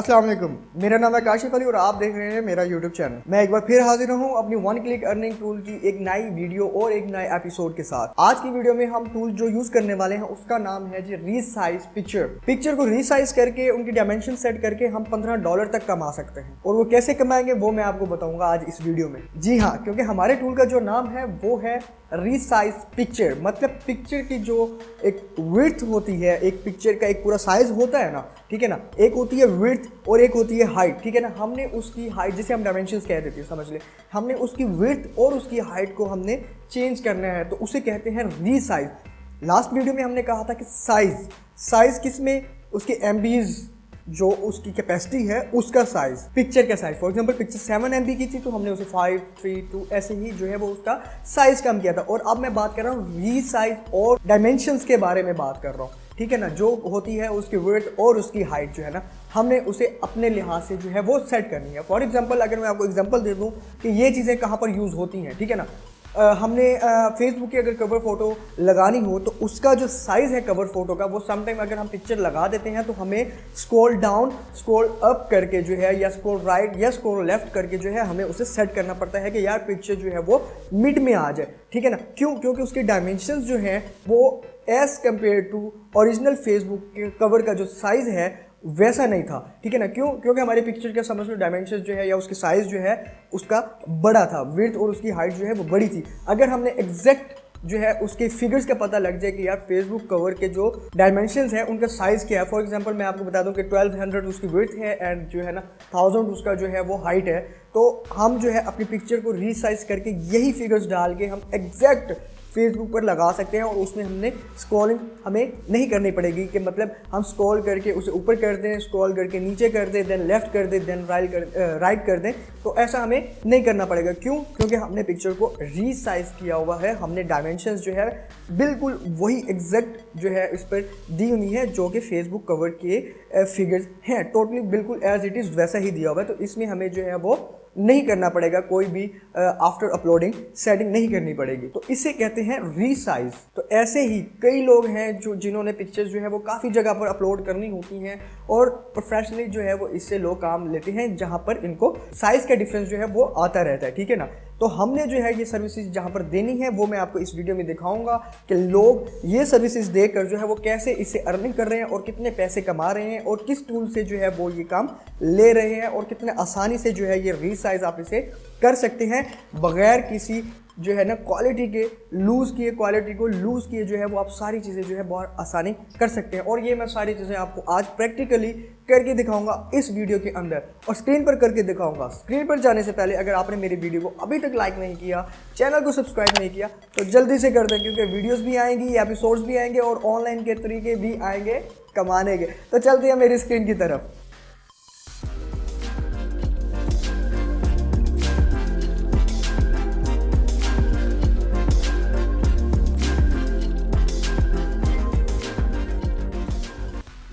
अस्सलाम वालेकुम, मेरा नाम है काशिफ अली और आप देख रहे हैं मेरा यूट्यूब चैनल। मैं एक बार फिर हाजिर हूं अपनी वन क्लिक अर्निंग टूल की एक नई वीडियो और एक नए एपिसोड के साथ। आज की वीडियो में हम टूल जो यूज करने वाले हैं उसका नाम है जी रीसाइज पिक्चर को रीसाइज करके उनकी डायमेंशन सेट करके हम $15 तक कमा सकते हैं। और वो कैसे कमाएंगे वो मैं आपको बताऊंगा आज इस वीडियो में। जी हाँ, क्योंकि हमारे टूल का जो नाम है वो है रीसाइज पिक्चर, मतलब पिक्चर की जो एक विड्थ होती है, एक पिक्चर का एक पूरा साइज होता है ना, ठीक है ना, एक होती है विड्थ और एक होती है हाइट, ठीक है ना। हमने उसकी हाइट, जिसे हम डायमेंशंस कह देते हैं, समझ ले, हमने उसकी विड्थ और उसकी हाइट को हमने चेंज करना है, तो उसे कहते हैं रीसाइज। लास्ट वीडियो में हमने कहा था कि साइज किसमें, उसके MBs जो उसकी कैपेसिटी है उसका साइज, पिक्चर का size. For example picture 7 MB की थी तो हमने उसे 5, 3, 2 ऐसे ही जो है वो उसका साइज कम किया था। और अब मैं बात कर रहा हूँ रीसाइज और डायमेंशंस के बारे में बात कर रहा हूँ, ठीक है ना। जो होती है उसकी विड्थ और उसकी हाइट जो है ना, हमने उसे अपने लिहाज से जो है वो सेट करनी है। फॉर एग्जांपल अगर मैं आपको एग्जांपल दे दूँ कि ये चीज़ें कहाँ पर यूज़ होती हैं, ठीक है ना। हमने फेसबुक की अगर कवर फोटो लगानी हो तो उसका जो साइज़ है कवर फोटो का, वो समटाइम अगर हम पिक्चर लगा देते हैं तो हमें स्क्रॉल डाउन स्क्रॉल अप करके जो है, या स्क्रॉल राइट या स्क्रॉल लेफ्ट करके जो है हमें उसे सेट करना पड़ता है कि यार पिक्चर जो है वो मिड में आ जाए, ठीक है ना। क्यों? क्योंकि उसके डायमेंशंस जो हैं वो as compare to original Facebook के कवर का जो साइज़ है वैसा नहीं था, ठीक है ना। क्यों? क्योंकि हमारी पिक्चर का समझ लो डायमेंशंस जो है या उसकी साइज़ जो है उसका बड़ा था, विड्थ और उसकी हाइट जो है वो बड़ी थी। अगर हमने एग्जैक्ट जो है उसके फिगर्स का पता लग जाए कि यार फेसबुक कवर के जो डायमेंशंस हैं उनका साइज़ क्या है। फॉर एग्जांपल मैं आपको बता दूं कि 1200 उसकी विड्थ है एंड जो है ना 1000 उसका जो है वो हाइट है, तो हम जो है अपनी पिक्चर को रीसाइज करके यही फिगर्स डाल के हम एग्जैक्ट फेसबुक पर लगा सकते हैं। और उसमें हमने स्क्रॉलिंग हमें नहीं करनी पड़ेगी कि मतलब हम स्क्रॉल करके उसे ऊपर कर दें, स्क्रॉल करके नीचे कर दें, देन लेफ्ट कर दें, देन राइट कर दें, तो ऐसा हमें नहीं करना पड़ेगा। क्यों? क्योंकि हमने पिक्चर को रीसाइज किया हुआ है, हमने डायमेंशंस जो है बिल्कुल वही एग्जैक्ट जो है इस पर दी हुई है जो कि फेसबुक कवर के फिगर्स हैं, टोटली बिल्कुल एज इट इज़ वैसा ही दिया हुआ है। तो इसमें हमें जो है वो नहीं करना पड़ेगा, कोई भी आफ्टर अपलोडिंग सेटिंग नहीं करनी पड़ेगी, तो इसे कहते हैं रीसाइज। तो ऐसे ही कई लोग हैं जो जिन्होंने पिक्चर्स जो है वो काफ़ी जगह पर अपलोड करनी होती हैं और प्रोफेशनली जो है वो इससे लोग काम लेते हैं जहां पर इनको साइज़ का डिफरेंस जो है वो आता रहता है, ठीक है ना। तो हमने जो है ये सर्विसेज जहाँ पर देनी है वो मैं आपको इस वीडियो में दिखाऊंगा कि लोग ये सर्विसेज देकर जो है वो कैसे इससे अर्निंग कर रहे हैं और कितने पैसे कमा रहे हैं और किस टूल से जो है वो ये काम ले रहे हैं और कितने आसानी से जो है ये रीसाइज आप इसे कर सकते हैं बगैर किसी जो है ना क्वालिटी के क्वालिटी को लूज़ किए जो है वो आप सारी चीज़ें जो है बहुत आसानी कर सकते हैं। और ये मैं सारी चीज़ें आपको आज प्रैक्टिकली करके दिखाऊंगा इस वीडियो के अंदर और स्क्रीन पर करके दिखाऊंगा। स्क्रीन पर जाने से पहले अगर आपने मेरी वीडियो को अभी तक लाइक नहीं किया, चैनल को सब्सक्राइब नहीं किया, तो जल्दी से कर दें, क्योंकि वीडियोज़ भी आएंगी, एपिसोड्स भी आएंगे और ऑनलाइन के तरीके भी आएंगे कमाने के। तो चलते हैं मेरी स्क्रीन की तरफ।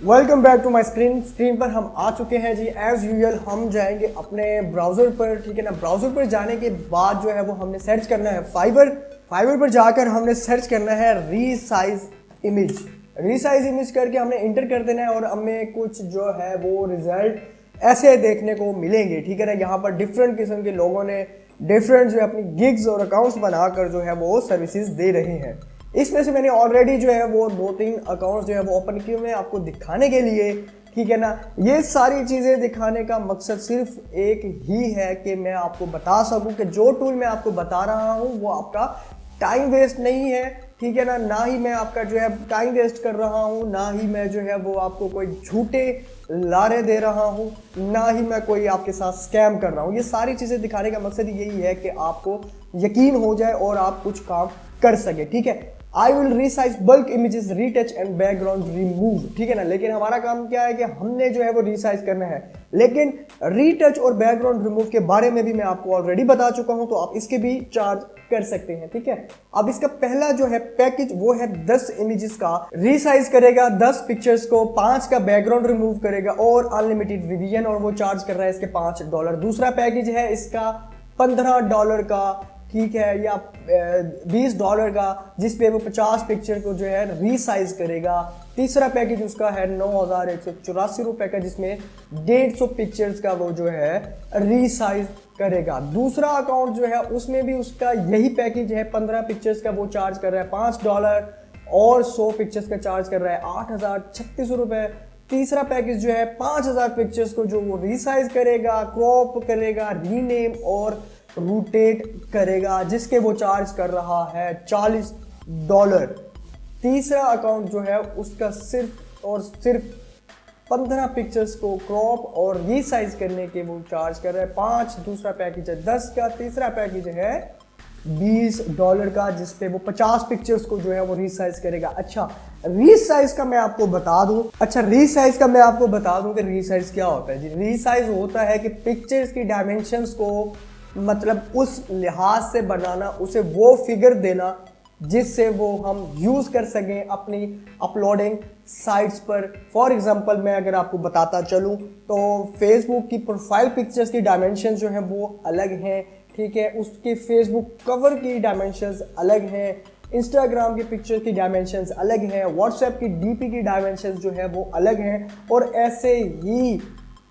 Welcome back to my screen पर हम आ चुके हैं जी। एज यूजुअल हम जाएंगे अपने ब्राउज़र पर, ठीक है ना। ब्राउज़र पर जाने के बाद जो है वो हमने सर्च करना है फाइबर पर जाकर हमने सर्च करना है रीसाइज इमेज करके हमने इंटर कर देना है और हमें कुछ जो है वो रिजल्ट ऐसे देखने को मिलेंगे, ठीक है ना। यहाँ पर डिफरेंट किस्म के लोगों ने डिफरेंट जो है अपनी गिग्स और अकाउंट्स बनाकर जो है वो सर्विसेज दे रहे हैं। इसमें से मैंने ऑलरेडी जो है वो 2-3 अकाउंट्स जो है वो ओपन किए हुए हैं आपको दिखाने के लिए, ठीक है ना। ये सारी चीज़ें दिखाने का मकसद सिर्फ एक ही है कि मैं आपको बता सकूं कि जो टूल मैं आपको बता रहा हूं वो आपका टाइम वेस्ट नहीं है, ठीक है ना। ना ही मैं आपका जो है टाइम वेस्ट कर रहा हूं, ना ही मैं जो है वो आपको कोई झूठे लारे दे रहा हूं, ना ही मैं कोई आपके साथ स्कैम कर रहा हूं। ये सारी चीज़ें दिखाने का मकसद यही है कि आपको यकीन हो जाए और आप कुछ काम कर सके, ठीक है। I will resize bulk images, retouch and background remove, ठीक है ना। लेकिन हमारा काम क्या है कि हमने जो है वो रीसाइज करना है, लेकिन रीटच और बैकग्राउंड रिमूव के बारे में भी मैं आपको ऑलरेडी बता चुका हूं, तो आप इसके भी चार्ज कर सकते हैं, ठीक है। अब इसका पहला जो है पैकेज वो है 10 इमेजेस का रीसाइज करेगा, 10 पिक्चर्स को, 5 का बैकग्राउंड रिमूव करेगा और अनलिमिटेड रिवीजन, और वो चार्ज कर रहा है इसके $5। दूसरा पैकेज है इसका $15 का ठीक है, या $20 का जिस पे वो 50 पिक्चर को जो है रीसाइज करेगा। तीसरा पैकेज उसका है ₹9,184 का जिसमें 150 पिक्चर्स का वो जो है रीसाइज करेगा। दूसरा अकाउंट जो है उसमें भी उसका यही पैकेज है, 15 पिक्चर्स का वो चार्ज कर रहा है $5 और 100 पिक्चर्स का चार्ज कर रहा है ₹8,036। तीसरा पैकेज जो है 5,000 पिक्चर्स को जो वो रीसाइज करेगा, क्रॉप करेगा, रीनेम और रोटेट करेगा, जिसके वो चार्ज कर रहा है $40। तीसरा अकाउंट जो है उसका सिर्फ और सिर्फ 15 पिक्चर्स को क्रॉप और रीसाइज करने के वो चार्ज कर रहा है 5। दूसरा पैकेज है 10 का। तीसरा पैकेज है $20 का जिसपे वो 50 पिक्चर्स को जो है वो रीसाइज करेगा। अच्छा, रीसाइज का मैं आपको बता दूं कि रीसाइज क्या होता है जी। रीसाइज होता है कि पिक्चर्स की डायमेंशंस को मतलब उस लिहाज से बनाना, उसे वो फिगर देना जिससे वो हम यूज़ कर सकें अपनी अपलोडिंग साइट्स पर। फॉर एग्जांपल मैं अगर आपको बताता चलूं तो फेसबुक की प्रोफाइल पिक्चर्स की डायमेंशन जो है वो अलग हैं, ठीक है। उसके फेसबुक कवर की डायमेंशंस अलग हैं, इंस्टाग्राम की पिक्चर की डायमेंशंस अलग हैं, व्हाट्सएप की डीपी की डायमेंशंस जो है वो अलग हैं। और ऐसे ही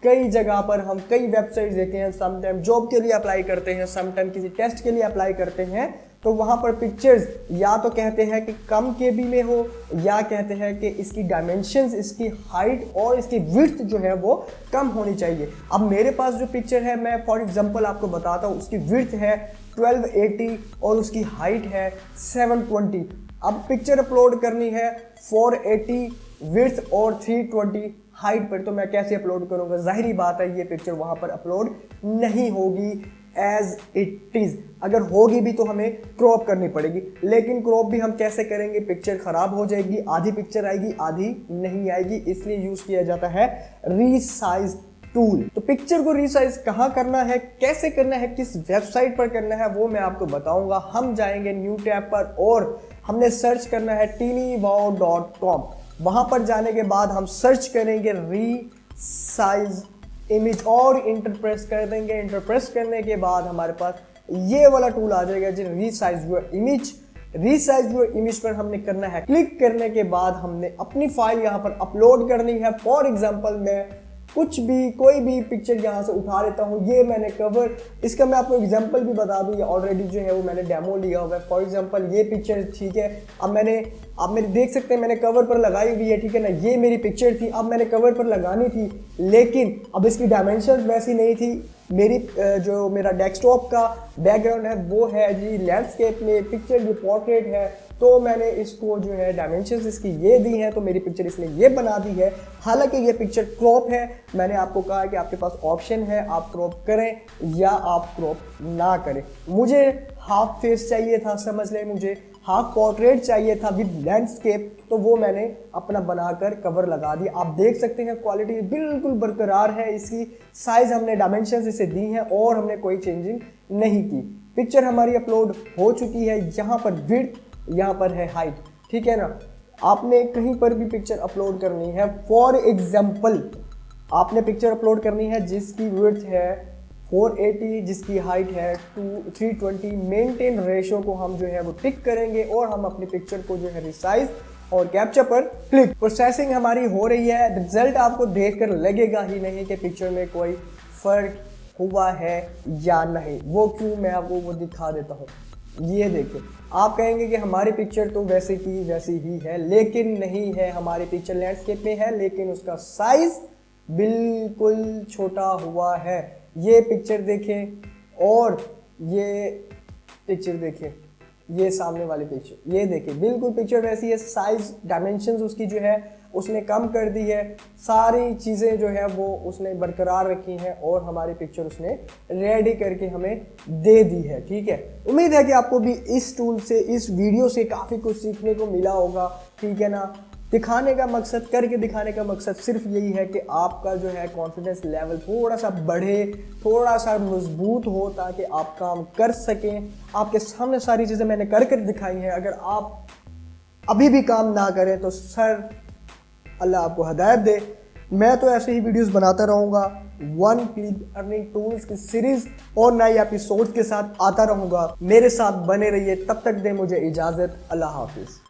कई जगह पर हम कई वेबसाइट्स देखे हैं, समटाइम जॉब के लिए अप्लाई करते हैं, समटाइम किसी टेस्ट के लिए अप्लाई करते हैं, तो वहाँ पर पिक्चर्स या तो कहते हैं कि कम केबी में हो या कहते हैं कि इसकी डायमेंशंस, इसकी हाइट और इसकी विड्थ जो है वो कम होनी चाहिए। अब मेरे पास जो पिक्चर है, मैं फॉर एग्जांपल आपको बताता हूँ, उसकी विड्थ है 1280 और उसकी हाइट है 720। अब पिक्चर अपलोड करनी है 480 विड्थ और 320 हाइट पर, तो मैं कैसे अपलोड करूँगा? जाहिर बात है ये पिक्चर वहाँ पर अपलोड नहीं होगी एज इट इज़। अगर होगी भी तो हमें क्रॉप करनी पड़ेगी, लेकिन क्रॉप भी हम कैसे करेंगे? पिक्चर ख़राब हो जाएगी, आधी पिक्चर आएगी आधी नहीं आएगी, इसलिए यूज़ किया जाता है रीसाइज टूल। तो पिक्चर को रीसाइज कहाँ करना है, कैसे करना है, किस वेबसाइट पर करना है, वो मैं आपको बताऊंगा। हम जाएंगे न्यू टैब पर और हमने सर्च करना है teenywow.com। वहाँ पर जाने के बाद हम सर्च करेंगे रीसाइज इमेज और इंटर प्रेस कर देंगे। इंटर प्रेस करने के बाद हमारे पास ये वाला टूल आ जाएगा जी, resize your image. Resize your image पर हमने करना है क्लिक। करने के बाद हमने अपनी फाइल यहाँ पर अपलोड करनी है। फॉर एग्जांपल मैं कोई भी पिक्चर यहाँ से उठा लेता हूँ। ये मैंने कवर, इसका मैं आपको एग्जांपल भी बता दूँ, ये ऑलरेडी जो है वो मैंने डेमो लिया हुआ है। फॉर एग्जांपल ये पिक्चर, ठीक है, अब मेरे देख सकते हैं मैंने कवर पर लगाई हुई है, ठीक है ना। ये मेरी पिक्चर थी, अब मैंने कवर पर लगानी थी, लेकिन अब इसकी डायमेंशन वैसी नहीं थी। जो मेरा डेस्कटॉप का बैकग्राउंड है वो है जी लैंडस्केप में, पिक्चर जो पोर्ट्रेट है, तो मैंने इसको जो है डायमेंशंस इसकी ये दी हैं, तो मेरी पिक्चर इसने ये बना दी है। हालांकि ये पिक्चर क्रॉप है, मैंने आपको कहा कि आपके पास ऑप्शन है, आप क्रॉप करें या आप क्रॉप ना करें। मुझे हाफ फेस चाहिए था, समझ लें, मुझे हाफ पोर्ट्रेट चाहिए था विद लैंडस्केप, तो वो मैंने अपना बनाकर कवर लगा दिया। आप देख सकते हैं क्वालिटी बिल्कुल बरकरार है इसकी। साइज हमने डायमेंशंस इसे दी हैं और हमने कोई चेंजिंग नहीं की। पिक्चर हमारी अपलोड हो चुकी है। यहाँ पर विड्थ, यहाँ पर है हाइट, ठीक है ना। आपने कहीं पर भी पिक्चर अपलोड करनी है, फॉर एग्जांपल आपने पिक्चर अपलोड करनी है जिसकी विड्थ है 480, जिसकी हाइट है 320, मेंटेन रेशो को हम जो है वो टिक करेंगे और हम अपनी पिक्चर को जो है रिसाइज और कैप्चर पर क्लिक। प्रोसेसिंग हमारी हो रही है। रिजल्ट आपको देखकर लगेगा ही नहीं कि पिक्चर में कोई फर्क हुआ है या नहीं। वो क्यों, मैं आपको वो दिखा देता हूँ। ये देखिए, आप कहेंगे कि हमारी पिक्चर तो वैसे की वैसी ही है, लेकिन नहीं है। हमारी पिक्चर लैंडस्केप में है लेकिन उसका साइज बिल्कुल छोटा हुआ है। ये पिक्चर देखें और ये पिक्चर देखें, ये सामने वाली पिक्चर, ये देखिए बिल्कुल पिक्चर वैसी है। साइज डायमेंशंस उसकी जो है उसने कम कर दी है, सारी चीज़ें जो है वो उसने बरकरार रखी हैं और हमारी पिक्चर उसने रेडी करके हमें दे दी है, ठीक है। उम्मीद है कि आपको भी इस टूल से, इस वीडियो से काफ़ी कुछ सीखने को मिला होगा, ठीक है ना। दिखाने का मकसद, करके दिखाने का मकसद सिर्फ यही है कि आपका जो है कॉन्फिडेंस लेवल थोड़ा सा बढ़े, थोड़ा सा मजबूत हो, ताकि आप काम कर सकें। आपके सामने सारी चीज़ें मैंने कर दिखाई हैं। अगर आप अभी भी काम ना करें तो सर अल्लाह आपको हदायत दे। मैं तो ऐसे ही वीडियोस बनाता रहूँगा, वन क्लिक अर्निंग टूल्स की सीरीज और नए एपिसोड के साथ आता रहूँगा। मेरे साथ बने रहिए, तब तक दे मुझे इजाज़त। अल्लाह हाफिज़।